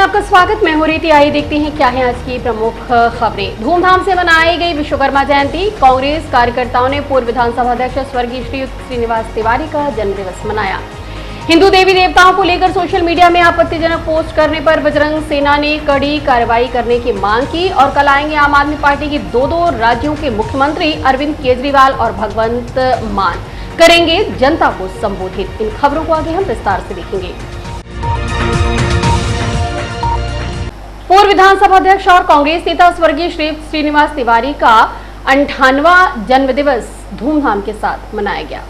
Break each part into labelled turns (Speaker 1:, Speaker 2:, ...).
Speaker 1: आपका स्वागत। मैं हूं रीति। आइए देखते हैं क्या है आज की प्रमुख खबरें। धूमधाम से मनाई गई विश्वकर्मा जयंती। कांग्रेस कार्यकर्ताओं ने पूर्व विधानसभा अध्यक्ष स्वर्गीय श्रीयुक्त श्रीनिवास तिवारी का जन्मदिवस मनाया। हिंदू देवी देवताओं को लेकर सोशल मीडिया में आपत्तिजनक पोस्ट करने पर बजरंग सेना ने कड़ी कार्रवाई करने की मांग की। और कल आएंगे आम आदमी पार्टी के दो राज्यों के मुख्यमंत्री अरविंद केजरीवाल और भगवंत मान, करेंगे जनता को संबोधित। इन खबरों को आगे हम विस्तार से देखेंगे। पूर्व विधानसभा अध्यक्ष और कांग्रेस नेता स्वर्गीय श्रीनिवास तिवारी का 58वां जन्मदिवस धूमधाम के साथ मनाया गया।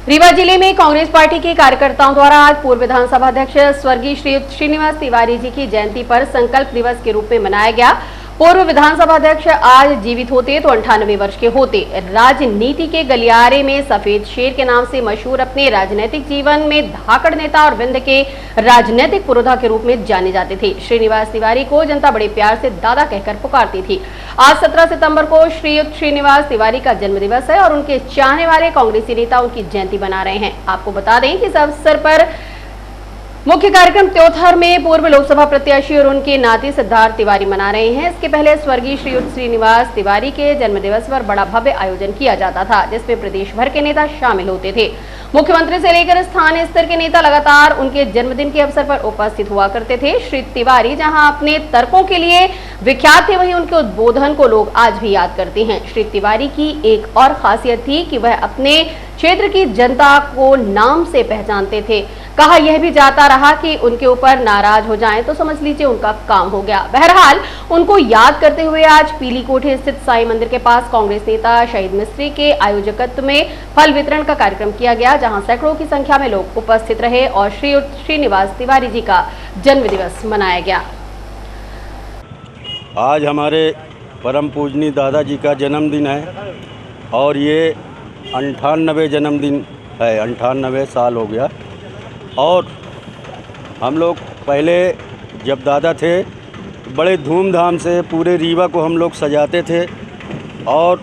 Speaker 1: रीवा जिले में कांग्रेस पार्टी के कार्यकर्ताओं द्वारा आज पूर्व विधानसभा अध्यक्ष स्वर्गीय श्रीनिवास तिवारी जी की जयंती पर संकल्प दिवस के रूप में मनाया गया। पूर्व विधानसभा अध्यक्ष आज जीवित होते तो 98 वर्ष के होते। राजनीति के गलियारे में सफेद शेर के नाम से मशहूर अपने राजनीतिक जीवन में धाकड़ नेता और विंध्य के राजनीतिक पुरोधा के रूप में जाने जाते थे। श्रीनिवास तिवारी को जनता बड़े प्यार से दादा कहकर पुकारती थी। आज 17 सितंबर को श्रीनिवास तिवारी का जन्मदिवस है और उनके चाहने वाले कांग्रेसी नेता उनकी जयंती मना रहे हैं। आपको बता दें कि इस अवसर पर मुख्य कार्यक्रम त्योथर में पूर्व लोकसभा प्रत्याशी और उनके नाती सिद्धार्थ तिवारी मना रहे हैं। इसके पहले स्वर्गीय श्रीयुक्त श्रीनिवास तिवारी के जन्मदिवस पर बड़ा भव्य आयोजन किया जाता था, जिसमें प्रदेश भर के नेता शामिल होते थे। मुख्यमंत्री से लेकर स्थानीय स्तर के नेता लगातार उनके जन्मदिन के अवसर पर उपस्थित हुआ करते थे। श्री तिवारी जहां अपने तर्कों के लिए विख्यात थे, वहीं उनके उद्बोधन को लोग आज भी याद करते हैं। श्री तिवारी की एक और खासियत थी कि वह अपने क्षेत्र की जनता को नाम से पहचानते थे। कहा यह भी जाता रहा कि उनके ऊपर नाराज हो जाएं तो समझ लीजिए उनका काम हो गया। बहरहाल उनको याद करते हुए आज पीली कोठी स्थित साईं मंदिर के पास कांग्रेस नेता शहीद मिस्त्री के आयोजकत्व में फल वितरण का कार्यक्रम किया गया, जहां सैकड़ों की संख्या में लोग उपस्थित रहे और श्रीनिवास तिवारी जी का जन्मदिवस मनाया गया।
Speaker 2: आज हमारे परम पूजनीय दादाजी का जन्मदिन है और ये 98 जन्मदिन है। 98 साल हो गया। और हम लोग पहले जब दादा थे बड़े धूमधाम से पूरे रीवा को हम लोग सजाते थे और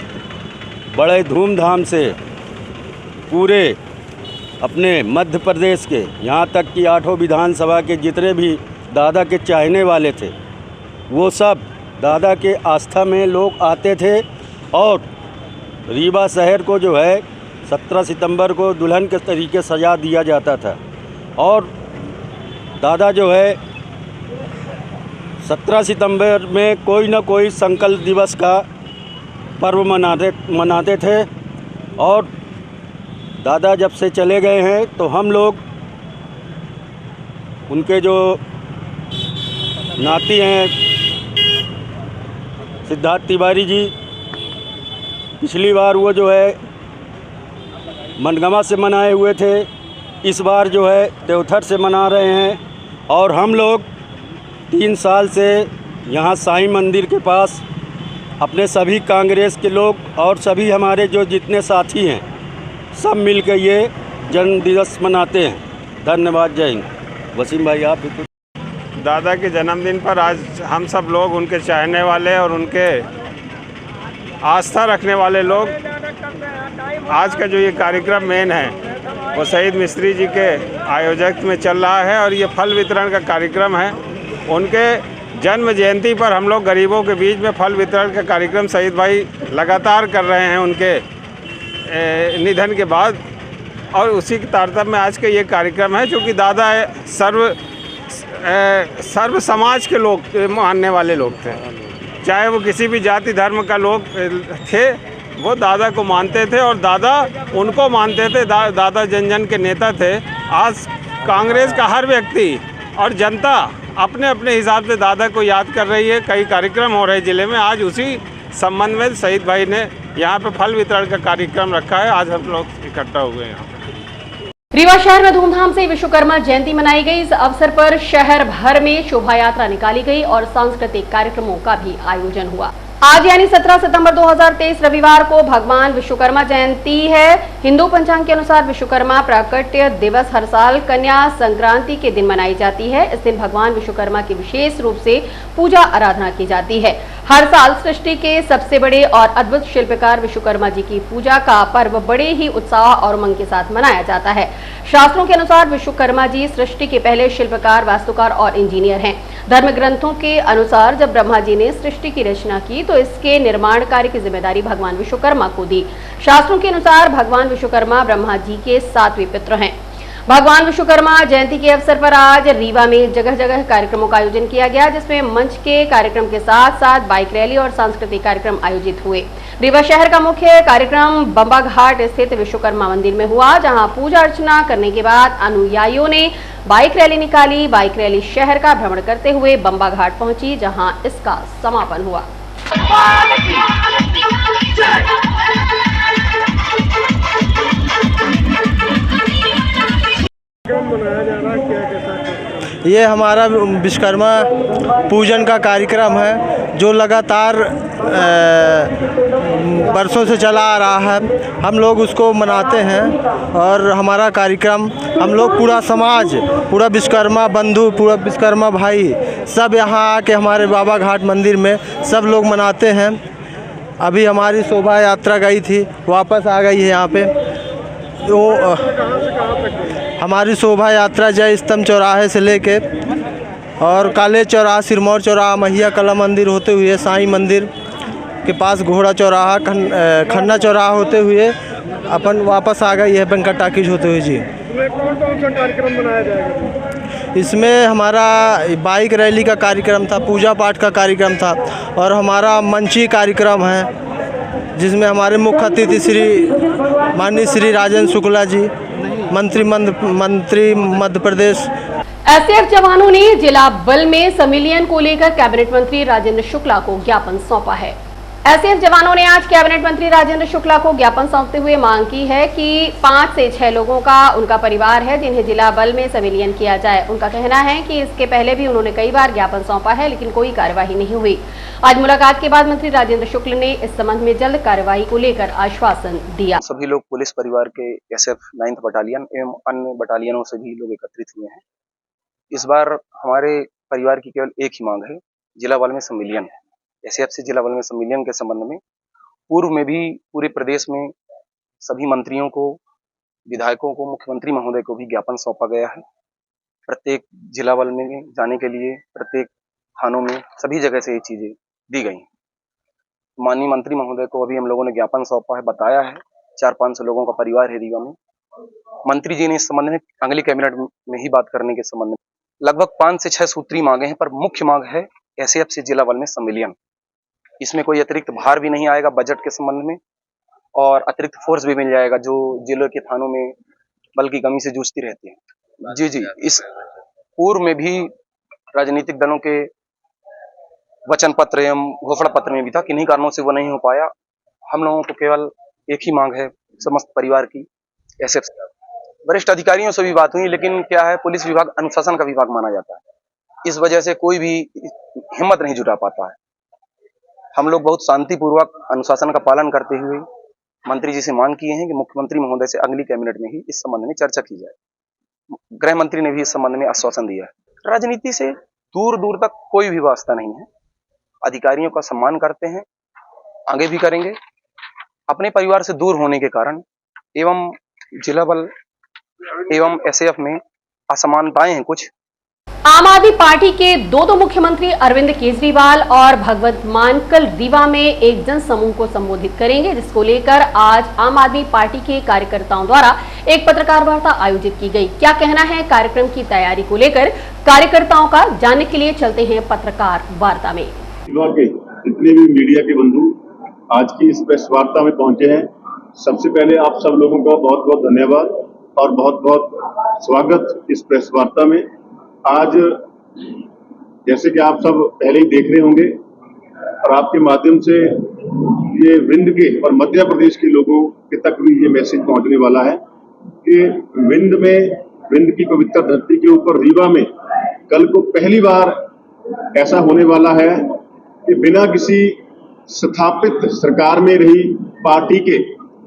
Speaker 2: बड़े धूमधाम से पूरे अपने मध्य प्रदेश के यहाँ तक कि 8 विधानसभा के जितने भी दादा के चाहने वाले थे वो सब दादा के आस्था में लोग आते थे। और रीवा शहर को जो है 17 सितंबर को दुल्हन के तरीके सजा दिया जाता था। और दादा जो है 17 सितंबर में कोई ना कोई संकल्प दिवस का पर्व मनाते थे। और दादा जब से चले गए हैं तो हम लोग उनके जो नाती हैं सिद्धार्थ तिवारी जी, पिछली बार वो जो है मनगमा से मनाए हुए थे, इस बार जो है त्योथर से मना रहे हैं। और हम लोग 3 साल से यहाँ साईं मंदिर के पास अपने सभी कांग्रेस के लोग और सभी हमारे जो जितने साथी हैं सब मिल के ये जन्म दिवस मनाते हैं। धन्यवाद। जय हिंद। वसीम भाई आप भी कुछ।
Speaker 3: दादा के जन्मदिन पर आज हम सब लोग उनके चाहने वाले और उनके आस्था रखने वाले लोग, आज का जो ये कार्यक्रम मेन है वो शहीद मिस्त्री जी के आयोजक में चल रहा है और ये फल वितरण का कार्यक्रम है। उनके जन्म जयंती पर हम लोग गरीबों के बीच में फल वितरण का कार्यक्रम शहीद भाई लगातार कर रहे हैं उनके निधन के बाद। और उसी के तारतम्य में आज का ये कार्यक्रम है, क्योंकि दादा सर्व समाज के लोग मानने वाले लोग थे, चाहे वो किसी भी जाति धर्म का लोग थे, वो दादा को मानते थे और दादा उनको मानते थे। दादा जन जन के नेता थे। आज कांग्रेस का हर व्यक्ति और जनता अपने अपने हिसाब से दादा को याद कर रही है। कई कार्यक्रम हो रहे जिले में। आज उसी संबंध में शहीद भाई ने यहाँ पे फल वितरण का कार्यक्रम रखा है। आज हम लोग इकट्ठा हुए हैं यहाँ पे।
Speaker 1: रीवा शहर में धूमधाम से विश्वकर्मा जयंती मनाई गई। इस अवसर पर शहर भर में शोभा यात्रा निकाली गई और सांस्कृतिक कार्यक्रमों का भी आयोजन हुआ। आज यानी 17 सितंबर 2023 रविवार को भगवान विश्वकर्मा जयंती है। हिंदू पंचांग के अनुसार विश्वकर्मा प्राकट्य दिवस हर साल कन्या संक्रांति के दिन मनाई जाती है। इस दिन भगवान विश्वकर्मा की विशेष रूप से पूजा आराधना की जाती है। हर साल सृष्टि के सबसे बड़े और अद्भुत शिल्पकार विश्वकर्मा जी की पूजा का पर्व बड़े ही उत्साह और उमंग के साथ मनाया जाता है। शास्त्रों के अनुसार विश्वकर्मा जी सृष्टि के पहले शिल्पकार, वास्तुकार और इंजीनियर हैं। धर्म ग्रंथों के अनुसार जब ब्रह्मा जी ने सृष्टि की रचना की तो इसके निर्माण कार्य की जिम्मेदारी भगवान विश्वकर्मा को दी। शास्त्रों के अनुसार भगवान विश्वकर्मा ब्रह्मा जी के 7वें पुत्र हैं। भगवान विश्वकर्मा जयंती के अवसर पर आज रीवा में जगह जगह कार्यक्रमों का आयोजन किया गया, जिसमें मंच के कार्यक्रम के साथ साथ बाइक रैली और सांस्कृतिक कार्यक्रम आयोजित हुए। रीवा शहर का मुख्य कार्यक्रम बंबा घाट स्थित विश्वकर्मा मंदिर में हुआ, जहां पूजा अर्चना करने के बाद अनुयायियों ने बाइक रैली निकाली। बाइक रैली शहर का भ्रमण करते हुए बंबा घाट पहुंची, जहां इसका समापन हुआ।
Speaker 4: ये हमारा विश्वकर्मा पूजन का कार्यक्रम है जो लगातार बरसों से चला आ रहा है। हम लोग उसको मनाते हैं और हमारा कार्यक्रम हम लोग पूरा समाज, पूरा विश्वकर्मा बंधु, पूरा विश्वकर्मा भाई सब यहाँ आके हमारे बाबा घाट मंदिर में सब लोग मनाते हैं। अभी हमारी शोभा यात्रा गई थी, वापस आ गई है यहाँ पे। हमारी शोभा यात्रा जय स्तंभ चौराहे से लेके और काले चौराहा, सिरमौर चौराहा, मैया कला मंदिर होते हुए साईं मंदिर के पास घोड़ा चौराहा, खन्ना चौराहा होते हुए अपन वापस आ गई है वेंकट टाकीज होते हुए। जी,
Speaker 5: कौन सा कार्यक्रम मनाया जाएगा?
Speaker 4: इसमें हमारा बाइक रैली का कार्यक्रम था, पूजा पाठ का कार्यक्रम था और हमारा मंची कार्यक्रम है, जिसमें हमारे मुख्य अतिथि माननीय श्री राजेंद्र शुक्ला जी, मंत्री मध्य प्रदेश।
Speaker 1: एसटीएफ जवानों ने जिला बल में संविलियन को लेकर कैबिनेट मंत्री राजेंद्र शुक्ला को ज्ञापन सौंपा है। एसटीएफ जवानों ने आज कैबिनेट मंत्री राजेंद्र शुक्ला को ज्ञापन सौंपते हुए मांग की है कि 5 से 6 लोगों का उनका परिवार है जिन्हें जिला बल में संविलियन किया जाए। उनका कहना है कि इसके पहले भी उन्होंने कई बार ज्ञापन सौंपा है, लेकिन कोई कार्यवाही नहीं हुई। आज मुलाकात के बाद मंत्री राजेंद्र शुक्ल ने इस संबंध में जल्द कार्यवाही को लेकर आश्वासन दिया।
Speaker 6: सभी लोग पुलिस परिवार के एसएफ 9th बटालियन एवं अन्य बटालियनों से भी लोग एकत्रित हुए हैं। इस बार हमारे परिवार की केवल एक ही मांग है, जिला बल में संविलियन है। एसएफ से जिला बल में संविलियन के संबंध में पूर्व में भी पूरे प्रदेश में सभी मंत्रियों को, विधायकों को, मुख्यमंत्री महोदय को भी ज्ञापन सौंपा गया है। प्रत्येक जिला बल में जाने के लिए प्रत्येक थानों में सभी जगह से ये चीजें दी गई। माननीय मंत्री महोदय को अभी हम लोगों ने ज्ञापन सौंपा है, बताया है 400-500 लोगों का परिवार है रीवा में। मंत्री जी ने इस संबंध में अगली कैबिनेट में ही बात करने के संबंध में लगभग 5 से 6 सूत्री मांगे हैं, पर मुख्य मांग है एसएफ से जिला बल में संविलियन। इसमें कोई अतिरिक्त भार भी नहीं आएगा बजट के संबंध में और अतिरिक्त फोर्स भी मिल जाएगा जो जिलों के थानों में बल की कमी से जूझती रहती है। जी, इस पूर्व में भी राजनीतिक दलों के वचन पत्र एवं घोषणा पत्र में भी था, किन्हीं कारणों से वो नहीं हो पाया। हम लोगों को केवल एक ही मांग है समस्त परिवार की, एसएफ से। वरिष्ठ अधिकारियों से भी बात हुई, लेकिन क्या है, पुलिस विभाग अनुशासन का विभाग माना जाता है, इस वजह से कोई भी हिम्मत नहीं जुटा पाता है। हम लोग बहुत शांतिपूर्वक अनुशासन का पालन करते हुए मंत्री जी से मांग किए हैं कि मुख्यमंत्री महोदय से अगली कैबिनेट में ही इस संबंध में चर्चा की जाए। गृह मंत्री ने भी इस संबंध में आश्वासन दिया है। राजनीति से दूर दूर तक कोई भी वास्ता नहीं है, अधिकारियों का सम्मान करते हैं, आगे भी करेंगे। अपने परिवार से दूर होने के कारण एवं जिला बल एवं एसएफ में असमानताएं हैं कुछ।
Speaker 1: आम आदमी पार्टी के दो मुख्यमंत्री अरविंद केजरीवाल और भगवंत मान कल रीवा में एक जन समूह को संबोधित करेंगे, जिसको लेकर आज आम आदमी पार्टी के कार्यकर्ताओं द्वारा एक पत्रकार वार्ता आयोजित की गई। क्या कहना है कार्यक्रम की तैयारी को लेकर कार्यकर्ताओं का, जानने के लिए चलते हैं पत्रकार वार्ता में।
Speaker 7: जितने भी मीडिया के बंधु आज की इस प्रेस वार्ता में पहुंचे हैं, सबसे पहले आप सब लोगों का बहुत बहुत धन्यवाद और बहुत बहुत स्वागत इस प्रेस वार्ता में। आज जैसे कि आप सब पहले ही देख रहे होंगे और आपके माध्यम से ये विंध्य के और मध्य प्रदेश के लोगों के तक भी ये मैसेज पहुंचने वाला है कि विंध्य की पवित्र धरती के ऊपर रीवा में कल को पहली बार ऐसा होने वाला है कि बिना किसी स्थापित सरकार में रही पार्टी के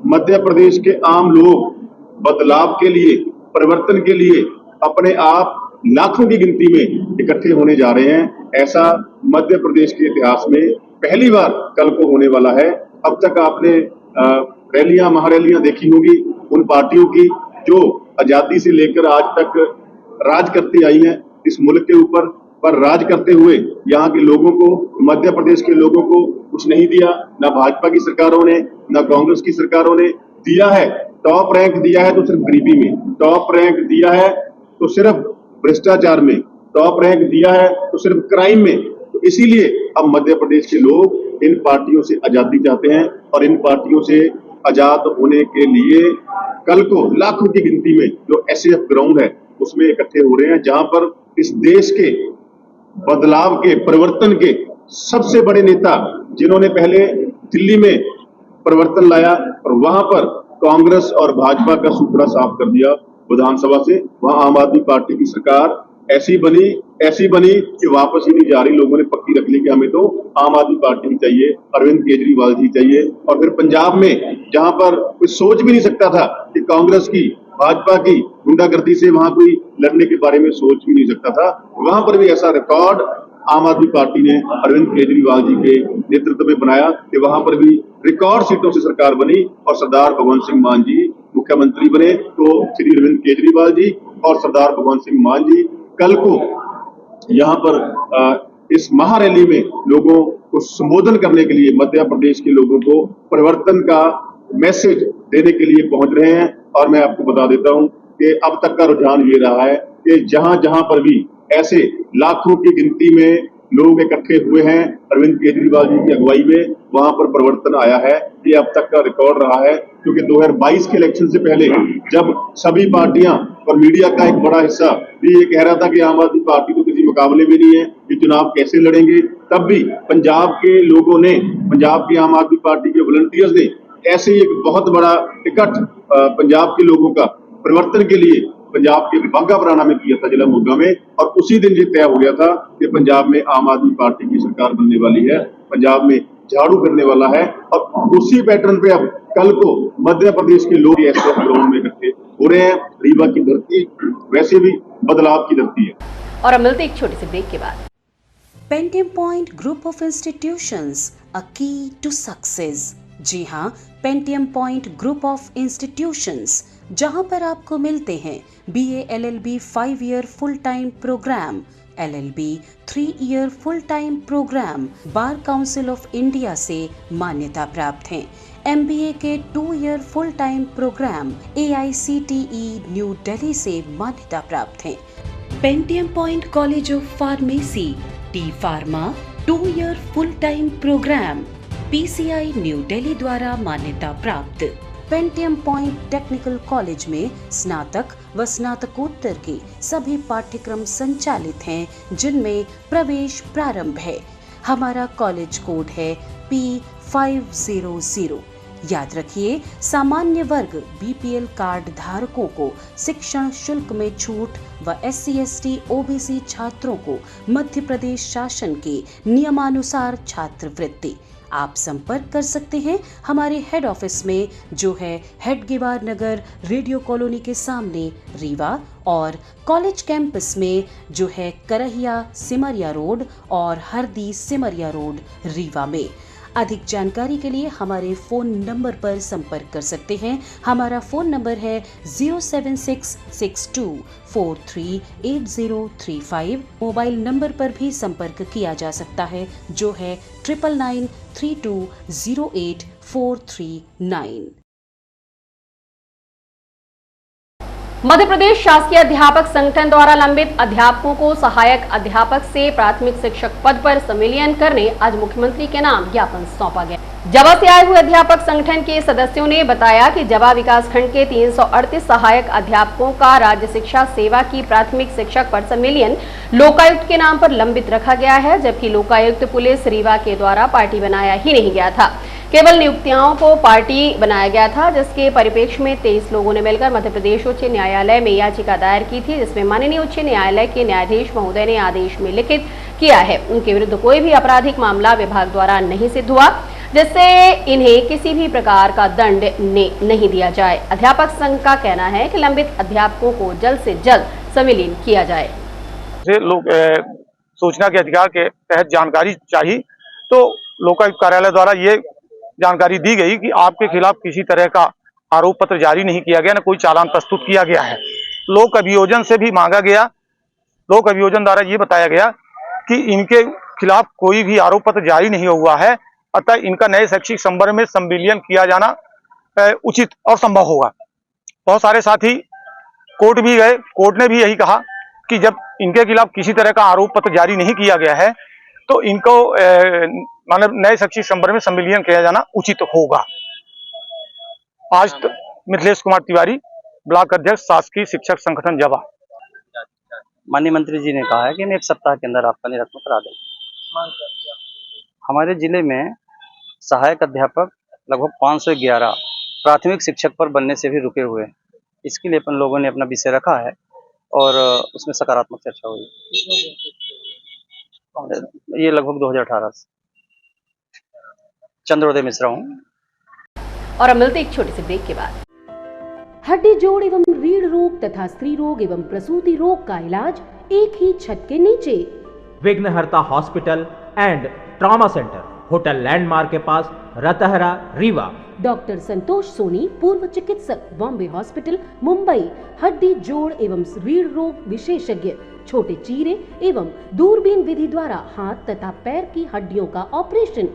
Speaker 7: मध्य प्रदेश के आम लोग बदलाव के लिए, परिवर्तन के लिए अपने आप लाखों की गिनती में इकट्ठे होने जा रहे हैं। ऐसा मध्य प्रदेश के इतिहास में पहली बार कल को होने वाला है। अब तक आपने रैलियां, महारैलियां देखी होगी उन पार्टियों की जो आजादी से लेकर आज तक राज करती आई हैं इस मुल्क के ऊपर, पर राज करते हुए यहाँ के लोगों को, मध्य प्रदेश के लोगों को कुछ नहीं दिया। ना भाजपा की सरकारों ने, ना कांग्रेस की सरकारों ने दिया है। टॉप रैंक दिया है तो सिर्फ गरीबी में, टॉप रैंक दिया है तो सिर्फ भ्रष्टाचार में, टॉप रैंक दिया है तो सिर्फ क्राइम में। तो इसीलिए अब मध्य प्रदेश के लोग इन पार्टियों से आजादी चाहते हैं और इन पार्टियों से आजाद होने के लिए कल को लाखों की गिनती में जो एसएफ ग्राउंड है उसमें इकट्ठे हो रहे हैं, जहां पर इस देश के बदलाव के, परिवर्तन के सबसे बड़े नेता, जिन्होंने पहले दिल्ली में परिवर्तन लाया और वहां पर कांग्रेस और भाजपा का सूपड़ा साफ कर दिया विधानसभा से, वहां आम आदमी पार्टी की सरकार ऐसी बनी कि वापस ही नहीं जा रही। लोगों ने पक्की रख ली कि हमें तो आम आदमी पार्टी ही चाहिए, अरविंद केजरीवाल जी चाहिए। और फिर पंजाब में, जहां पर कोई सोच भी नहीं सकता था कि कांग्रेस की, भाजपा की गुंडागर्दी से वहां कोई लड़ने के बारे में सोच भी नहीं सकता था, वहां पर भी ऐसा रिकॉर्ड आम आदमी पार्टी ने अरविंद केजरीवाल जी के नेतृत्व में बनाया कि वहां पर भी रिकॉर्ड सीटों से सरकार बनी और सरदार भगवंत सिंह मान जी मुख्यमंत्री बने। तो श्री अरविंद केजरीवाल जी और सरदार भगवंत सिंह मान जी कल को यहाँ पर इस महारैली में लोगों को संबोधन करने के लिए, मध्य प्रदेश के लोगों को परिवर्तन का मैसेज देने के लिए पहुंच रहे हैं। और मैं आपको बता देता हूं कि अब तक का रुझान ये रहा है कि जहां जहां पर भी ऐसे लाखों की गिनती में लोग इकट्ठे हुए हैं अरविंद केजरीवाल जी की अगुवाई में, वहां पर परिवर्तन आया है। ये अब तक का रिकॉर्ड रहा है, क्योंकि 2022 के इलेक्शन से पहले जब सभी पार्टियां और मीडिया का एक बड़ा हिस्सा भी ये कह रहा था कि आम आदमी पार्टी तो किसी मुकाबले में नहीं है, ये चुनाव कैसे लड़ेंगे, तब भी पंजाब के लोगों ने, पंजाब की आम आदमी पार्टी के वॉलंटियर्स ने ऐसे ही एक बहुत बड़ा टिकट पंजाब के लोगों का परिवर्तन के लिए पंजाब के बाघा पुराना में किया था, जिला मोगा में, और उसी दिन ये तय हो गया था कि पंजाब में आम आदमी पार्टी की सरकार बनने वाली है, पंजाब में झाड़ू करने वाला है। और उसी पैटर्न पे अब कल को मध्य प्रदेश के लोग ऐसे ग्राउंड में इकट्ठे हो रहे हैं। रीवा की धरती वैसे भी बदलाव की धरती है।
Speaker 1: और अब मिलते एक छोटे से ब्रेक के बाद।
Speaker 8: Pentium point group of institutions, a key to success. जी हाँ, Pentium point group of institutions, जहां पर आपको मिलते हैं BA LLB 5 year full time program, LLB 3 year full time program bar council of India से मान्यता प्राप्त हैं। MBA के 2 year full time program AICTE new Delhi से मान्यता प्राप्त हैं। Pentium point college of pharmacy T pharma 2 year full time program PCI New Delhi द्वारा मान्यता प्राप्त। पेंटियम पॉइंट टेक्निकल कॉलेज में स्नातक व स्नातकोत्तर के सभी पाठ्यक्रम संचालित हैं, जिनमें प्रवेश प्रारंभ है। हमारा कॉलेज कोड है P500। याद रखिए, सामान्य वर्ग BPL कार्ड धारकों को शिक्षण शुल्क में छूट व SC ST OBC छात्रों को मध्य प्रदेश शासन के नियमानुसार छात्रवृत्ति। आप संपर्क कर सकते हैं हमारे हेड ऑफिस में, जो है हेडगेवार नगर, रेडियो कॉलोनी के सामने रीवा, और कॉलेज कैंपस में जो है करहिया सिमरिया रोड और हरदी सिमरिया रोड रीवा में। अधिक जानकारी के लिए हमारे फ़ोन नंबर पर संपर्क कर सकते हैं। हमारा फ़ोन नंबर है 07662438035। मोबाइल नंबर पर भी संपर्क किया जा सकता है, जो है 9992084339।
Speaker 1: मध्य प्रदेश शासकीय अध्यापक संगठन द्वारा लंबित अध्यापकों को सहायक अध्यापक से प्राथमिक शिक्षक पद पर संविलियन करने आज मुख्यमंत्री के नाम ज्ञापन सौंपा गया। जवा से आए हुए अध्यापक संगठन के सदस्यों ने बताया कि जवा विकासखंड के 338 सहायक अध्यापकों का राज्य शिक्षा सेवा की प्राथमिक शिक्षक पर संविलियन लोकायुक्त के नाम पर लंबित रखा गया है, जबकि लोकायुक्त पुलिस रीवा के द्वारा पार्टी बनाया ही नहीं गया था, केवल नियुक्तियों को पार्टी बनाया गया था, जिसके परिप्रेक्ष्य में 23 लोगों ने मिलकर मध्य प्रदेश उच्च न्यायालय में याचिका दायर की थी, जिसमें माननीय उच्च न्यायालय के न्यायाधीश महोदय ने आदेश में लिखित किया है उनके विरुद्ध कोई भी आपराधिक मामला विभाग द्वारा नहीं सिद्ध हुआ, जिससे इन्हें किसी भी प्रकार का दंड नहीं दिया जाए। अध्यापक संघ का कहना है कि लंबित अध्यापकों को जल्द से जल्द संविलियन किया जाए।
Speaker 9: लोग सूचना के अधिकार के तहत जानकारी चाहिए तो लोकायुक्त कार्यालय द्वारा ये जानकारी दी गई कि आपके खिलाफ किसी तरह का आरोप पत्र जारी नहीं किया गया, न कोई चालान प्रस्तुत किया गया है। लोक अभियोजन से भी मांगा गया, लोक अभियोजन द्वारा ये बताया गया कि इनके खिलाफ कोई भी आरोप पत्र जारी नहीं हुआ है, अतः इनका नए शैक्षिक संवर्ग में संविलियन किया जाना उचित और संभव होगा। बहुत सारे साथी कोर्ट भी गए, कोर्ट ने भी यही कहा कि जब इनके खिलाफ किसी तरह का आरोप पत्र जारी नहीं किया गया है तो इनको मतलब नए शैक्षिक संवर्ग में संविलियन किया जाना उचित होगा। आज मिथिलेश कुमार तिवारी, ब्लॉक अध्यक्ष, शासकीय शिक्षक संगठन जवा।
Speaker 6: माननीय मंत्री जी ने कहा है कि हम 1 सप्ताह के अंदर आपका निरीक्षण करा देंगे। हमारे जिले में सहायक अध्यापक लगभग 511 प्राथमिक शिक्षक पर बनने से भी रुके हुए हैं। इसके लिए अपन लोगों ने अपना विषय रखा है और उसमें सकारात्मक चर्चा हुई। ये लगभग 2018 से। चंद्रोदय मिश्रा हूँ।
Speaker 1: और अब मिलते एक छोटे से ब्रेक के बाद।
Speaker 8: हड्डी जोड़ एवं रीढ़ रोग तथा स्त्री रोग एवं प्रसूति रोग का इलाज एक ही छत के नीचे।
Speaker 10: विघ्नहर्ता hospital and trauma centre, hotel landmark के पास, रतहरा, रीवा।
Speaker 8: डॉक्टर संतोष सोनी, पूर्व चिकित्सक, बॉम्बे हॉस्पिटल, मुंबई। हड्डी जोड़ एवं रीढ़ रोग विशेषज्ञ, छोटे चीरे एवं दूरबीन विधि द्वारा हाथ तथा पैर की हड्डियों का ऑपरेशन।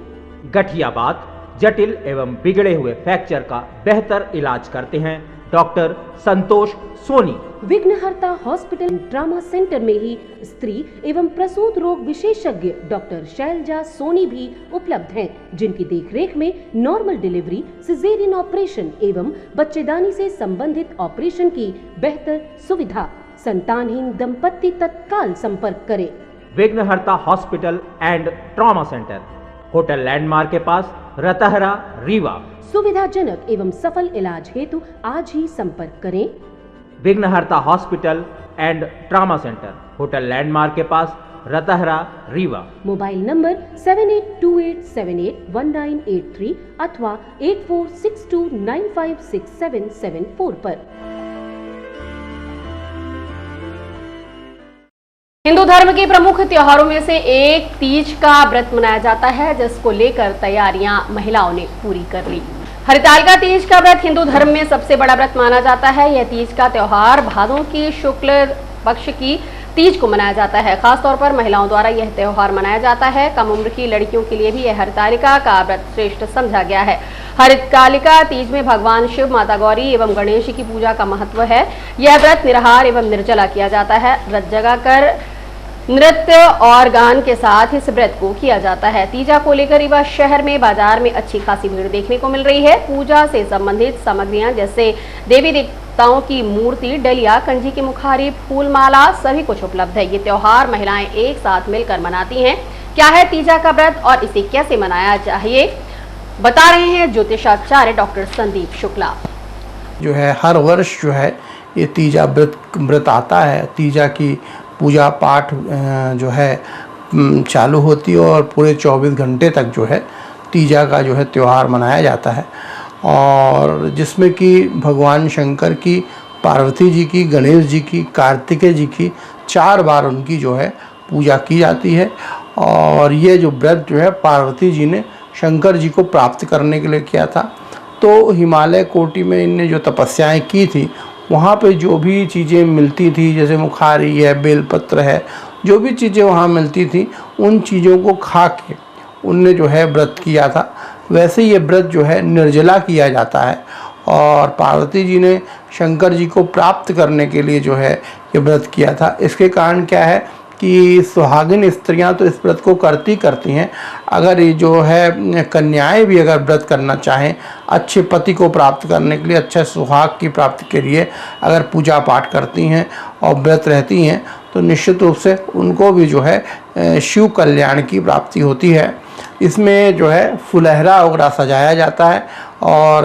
Speaker 10: गठियाबात, जटिल एवं बिगड़े हुए फ्रैक्चर का बेहतर इलाज करते हैं डॉक्टर संतोष सोनी।
Speaker 8: विघ्नहर्ता हॉस्पिटल ट्रॉमा सेंटर में ही स्त्री एवं प्रसूत रोग विशेषज्ञ डॉक्टर शैलजा सोनी भी उपलब्ध हैं, जिनकी देखरेख में नॉर्मल डिलीवरी, सिजेरियन ऑपरेशन एवं बच्चेदानी से संबंधित ऑपरेशन की बेहतर सुविधा। संतानहीन दंपत्ति तत्काल संपर्क करें।
Speaker 10: विघ्नहर्ता hospital and trauma centre, hotel landmark के पास, रतहरा, रीवा।
Speaker 8: सुविधाजनक एवं सफल इलाज हेतु आज ही संपर्क करें।
Speaker 10: विघ्नहर्ता hospital and trauma centre, hotel landmark के पास, रतहरा, रीवा।
Speaker 8: मोबाइल नंबर 7828781983 अथवा 8462956774 पर।
Speaker 1: हिंदू धर्म के प्रमुख त्योहारों में से एक तीज का व्रत मनाया जाता है, जिसको लेकर तैयारियां महिलाओं ने पूरी कर ली। हरितालिका तीज का व्रत हिंदू धर्म में सबसे बड़ा व्रत माना जाता है। यह तीज का त्योहार भादों की शुक्ल पक्ष की तीज को मनाया जाता है। खासतौर पर महिलाओं द्वारा यह त्योहार मनाया जाता है। कम उम्र की लड़कियों के लिए भी यह हरितालिका का व्रत श्रेष्ठ समझा गया है। हरितालिका तीज में भगवान शिव, माता गौरी एवं गणेश की पूजा का महत्व है। यह व्रत निराहार एवं निर्जला किया जाता है। व्रत जगाकर नृत्य और गान के साथ इस व्रत को किया जाता है। तीजा को लेकर रीवा शहर में बाजार में अच्छी खासी भीड़ देखने को मिल रही है। पूजा से संबंधित सामग्रियां जैसे देवी देवताओं की मूर्ति, डलिया, कंजी की मुखारी, फूल माला सभी कुछ उपलब्ध है। ये त्योहार महिलाएं एक साथ मिलकर मनाती हैं। क्या है तीजा का व्रत और इसे कैसे मनाया चाहिए, बता रहे हैं ज्योतिषाचार्य डॉक्टर संदीप शुक्ला।
Speaker 11: जो है हर वर्ष जो है ये तीजा व्रत आता है। तीजा की पूजा पाठ जो है चालू होती है और पूरे 24 घंटे तक जो है तीजा का जो है त्यौहार मनाया जाता है, और जिसमें कि भगवान शंकर की, पार्वती जी की, गणेश जी की, कार्तिकेय जी की 4 बार उनकी जो है पूजा की जाती है। और ये जो व्रत जो है पार्वती जी ने शंकर जी को प्राप्त करने के लिए किया था। तो हिमालय कोटि में इनने जो तपस्याएं की थी, वहाँ पे जो भी चीज़ें मिलती थी, जैसे मुखारी है, बेलपत्र है, जो भी चीज़ें वहाँ मिलती थी, उन चीज़ों को खा के उनने जो है व्रत किया था। वैसे ये व्रत जो है निर्जला किया जाता है, और पार्वती जी ने शंकर जी को प्राप्त करने के लिए जो है ये व्रत किया था। इसके कारण क्या है कि सुहागिन स्त्रियां तो इस व्रत को करती हैं। अगर ये जो है कन्याएं भी अगर व्रत करना चाहें, अच्छे पति को प्राप्त करने के लिए, अच्छे सुहाग की प्राप्ति के लिए अगर पूजा पाठ करती हैं और व्रत रहती हैं, तो निश्चित रूप से उनको भी जो है शिव कल्याण की प्राप्ति होती है। इसमें जो है फुलहरा वगैरह सजाया जाता है और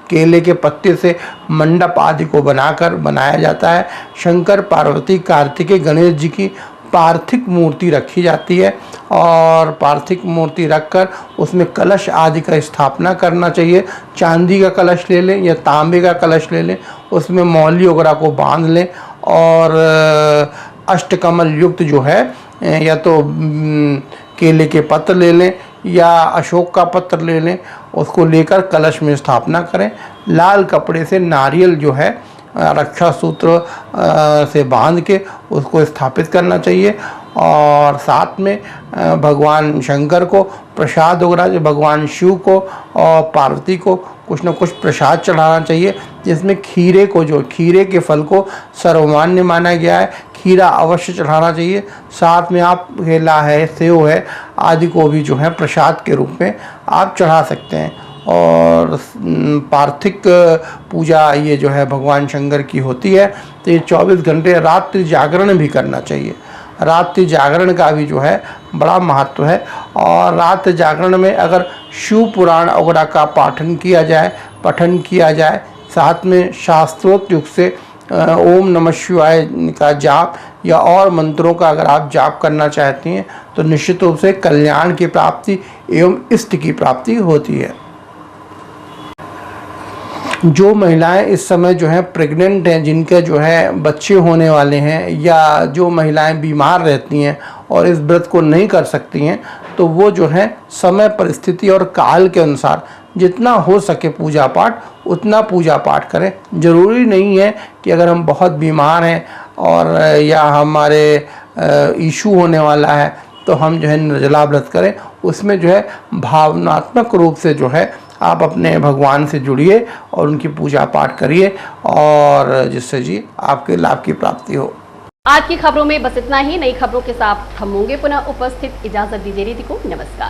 Speaker 11: केले के पत्ते से मंडप आदि को बनाया जाता है। शंकर, पार्वती, कार्तिकेय, गणेश जी की पार्थिव मूर्ति रखी जाती है, और पार्थिव मूर्ति रखकर उसमें कलश आदि का स्थापना करना चाहिए। चांदी का कलश ले लें या तांबे का कलश ले लें, उसमें मौली वगैरह को बांध लें, और अष्टकमल युक्त जो है या तो केले के पत्र ले लें या अशोक का पत्र ले लें, उसको लेकर कलश में स्थापना करें। लाल कपड़े से नारियल जो है रक्षा सूत्र से बांध के उसको स्थापित करना चाहिए, और साथ में भगवान शंकर को प्रसाद वगैरह, जो भगवान शिव को और पार्वती को कुछ न कुछ प्रसाद चढ़ाना चाहिए, जिसमें खीरे को, जो खीरे के फल को सर्वमान्य माना गया है, खीरा अवश्य चढ़ाना चाहिए। साथ में आप केला है, सेव है आदि को भी जो है प्रसाद के रूप में आप चढ़ा सकते हैं। और पार्थिक पूजा ये जो है भगवान शंकर की होती है, तो ये 24 घंटे रात्रि जागरण भी करना चाहिए। रात्रि जागरण का भी जो है बड़ा महत्व है। और रात्रि जागरण में अगर शिव पुराण वगैरह का पठन किया जाए, साथ में शास्त्रोक्त युग से ओम नमः शिवाय का जाप या और मंत्रों का अगर आप जाप करना चाहती हैं, तो निश्चित रूप से कल्याण की प्राप्ति एवं इष्ट की प्राप्ति होती है। जो महिलाएं इस समय जो है प्रेग्नेंट हैं, जिनके जो है बच्चे होने वाले हैं, या जो महिलाएं बीमार रहती हैं और इस व्रत को नहीं कर सकती हैं, तो वो जो है समय, परिस्थिति और काल के अनुसार जितना हो सके पूजा पाठ उतना पूजा पाठ करें। ज़रूरी नहीं है कि अगर हम बहुत बीमार हैं और या हमारे इशू होने वाला है तो हम जो है निर्जला व्रत करें। उसमें जो है भावनात्मक रूप से जो है आप अपने भगवान से जुड़िए और उनकी पूजा पाठ करिए, और जिससे जी आपके लाभ की प्राप्ति हो।
Speaker 1: आज की खबरों में बस इतना ही। नई खबरों के साथ हम होंगे पुनः उपस्थित। इजाजत दीजिए रीति को। नमस्कार।